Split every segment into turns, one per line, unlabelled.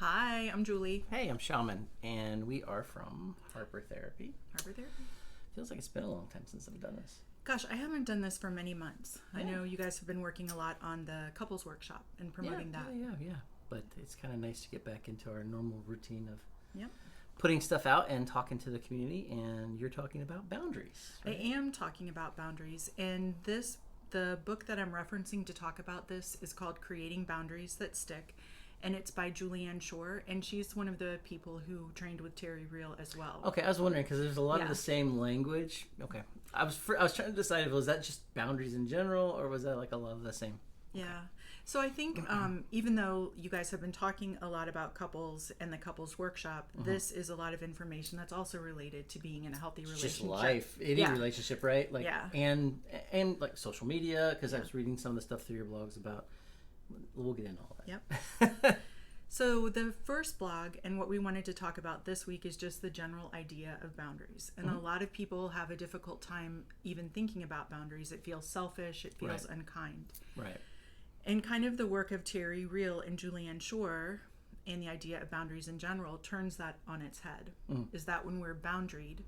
Hi, I'm Julie.
Hey, I'm Shaman, and we are from Harper Therapy.
Harper Therapy.
Feels like it's been a long time since I've done this.
Gosh, I haven't done this for many months.
Yeah.
I know you guys have been working a lot on the couples workshop and promoting that.
Yeah. But it's kind of nice to get back into our normal routine of
Yep.
putting stuff out and talking to the community, and you're talking about boundaries. Right?
I am talking about boundaries, and the book that I'm referencing to talk about this is called Creating Boundaries That Stick, and it's by Julianne Shore, and she's one of the people who trained with Terry Real as well.
Okay, I was wondering because there's a lot of
Yeah.
the same language. Okay, I was trying to decide if was that just boundaries in general or was that like a lot of the same.
Yeah. So I think even though you guys have been talking a lot about couples and the couples workshop, this is a lot of information that's also related to being in a healthy relationship.
Just life, any relationship, right? Like,
Yeah.
and like social media, because I was reading some of the stuff through your blogs about. We'll get into all that.
Yep. So the first blog and what we wanted to talk about this week is just the general idea of boundaries. And a lot of people have a difficult time even thinking about boundaries. It feels selfish. It feels unkind.
Right.
And kind of the work of Terry Real and Julianne Shore and the idea of boundaries in general turns that on its head. Is that when we're boundaried,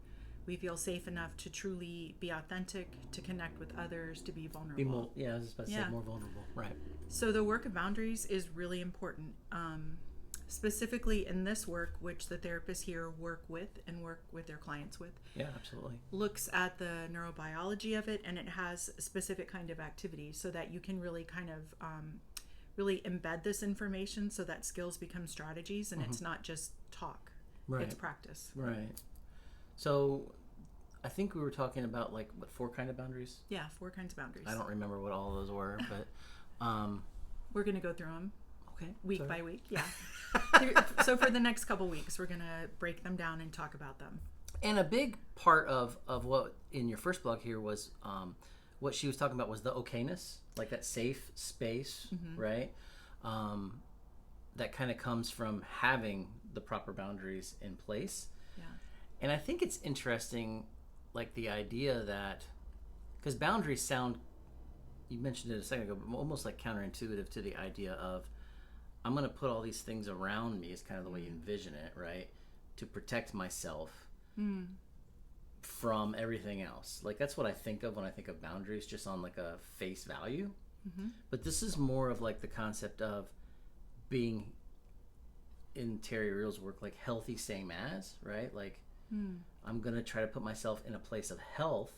we feel safe enough to truly be authentic, to connect with others, to be vulnerable.
I was just about to say more vulnerable. Right.
So the work of boundaries is really important. Specifically in this work, which the therapists here work with their clients with.
Yeah, absolutely.
Looks at the neurobiology of it, and it has a specific kind of activities so that you can really kind of really embed this information so that skills become strategies and it's not just talk.
Right.
It's practice.
Right. So I think we were talking about like what 4 kind of boundaries?
Yeah, 4 kinds of boundaries.
I don't remember what all those were, but
we're going to go through them
okay,
week by week. Yeah. So for the next couple weeks, we're going to break them down and talk about them.
And a big part of what in your first blog here was what she was talking about was the okayness, like that safe space, right? That kind of comes from having the proper boundaries in place.
Yeah.
And I think it's interesting, like the idea that, because boundaries sound, you mentioned it a second ago, but almost like counterintuitive to the idea of, I'm going to put all these things around me, is kind of the way you envision it, right? To protect myself from everything else. Like that's what I think of when I think of boundaries, just on like a face value. But this is more of like the concept of being, in Terry Real's work, like healthy same as, right? Like I'm going to try to put myself in a place of health,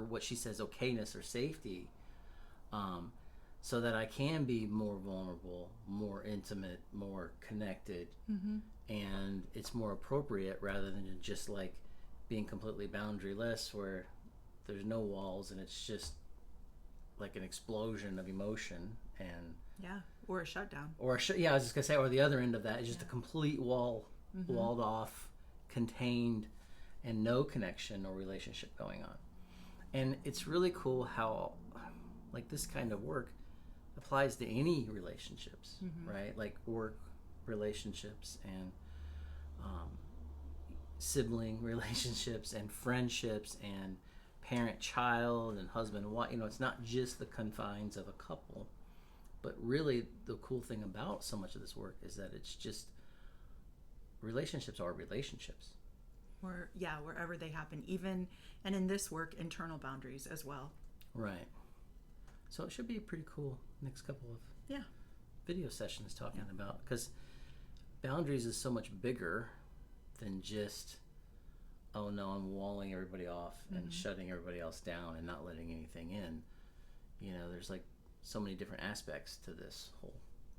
what she says, okayness or safety, so that I can be more vulnerable, more intimate, more connected, and it's more appropriate rather than just like being completely boundaryless where there's no walls and it's just like an explosion of emotion and
or a shutdown.
I was just gonna say, or the other end of that is just a complete walled off, contained, and no connection or relationship going on. And it's really cool how like this kind of work applies to any relationships, right? Like work relationships and sibling relationships and friendships and parent-child and husband and wife. It's not just the confines of a couple, but really the cool thing about so much of this work is that it's just relationships are relationships.
Wherever they happen, even, and in this work, internal boundaries as well.
Right. So it should be a pretty cool next couple of video sessions talking about, because boundaries is so much bigger than just, oh no, I'm walling everybody off and shutting everybody else down and not letting anything in. There's like so many different aspects to this whole.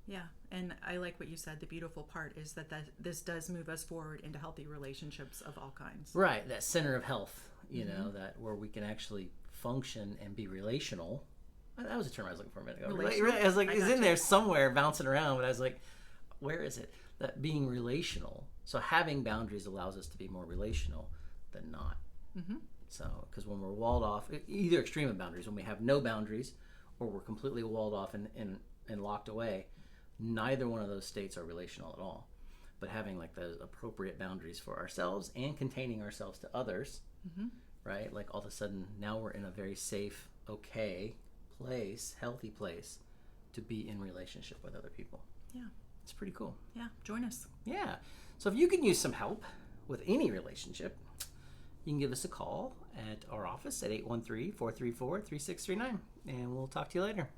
Yeah, and I like what you said. The beautiful part is that this does move us forward into healthy relationships of all kinds.
Right, that center of health, that where we can actually function and be relational. That was a term I was looking for a minute ago. I was like, it's in there somewhere bouncing around, but I was like, where is it? That being relational. So having boundaries allows us to be more relational than not. So, because when we're walled off, either extreme of boundaries, when we have no boundaries or we're completely walled off and locked away, neither one of those states are relational at all. But having like the appropriate boundaries for ourselves and containing ourselves to others, right? Like all of a sudden now we're in a very safe, okay place, healthy place to be in relationship with other people.
Yeah.
It's pretty cool.
Yeah, join us.
Yeah. So if you can use some help with any relationship, you can give us a call at our office at 813-434-3639, and we'll talk to you later.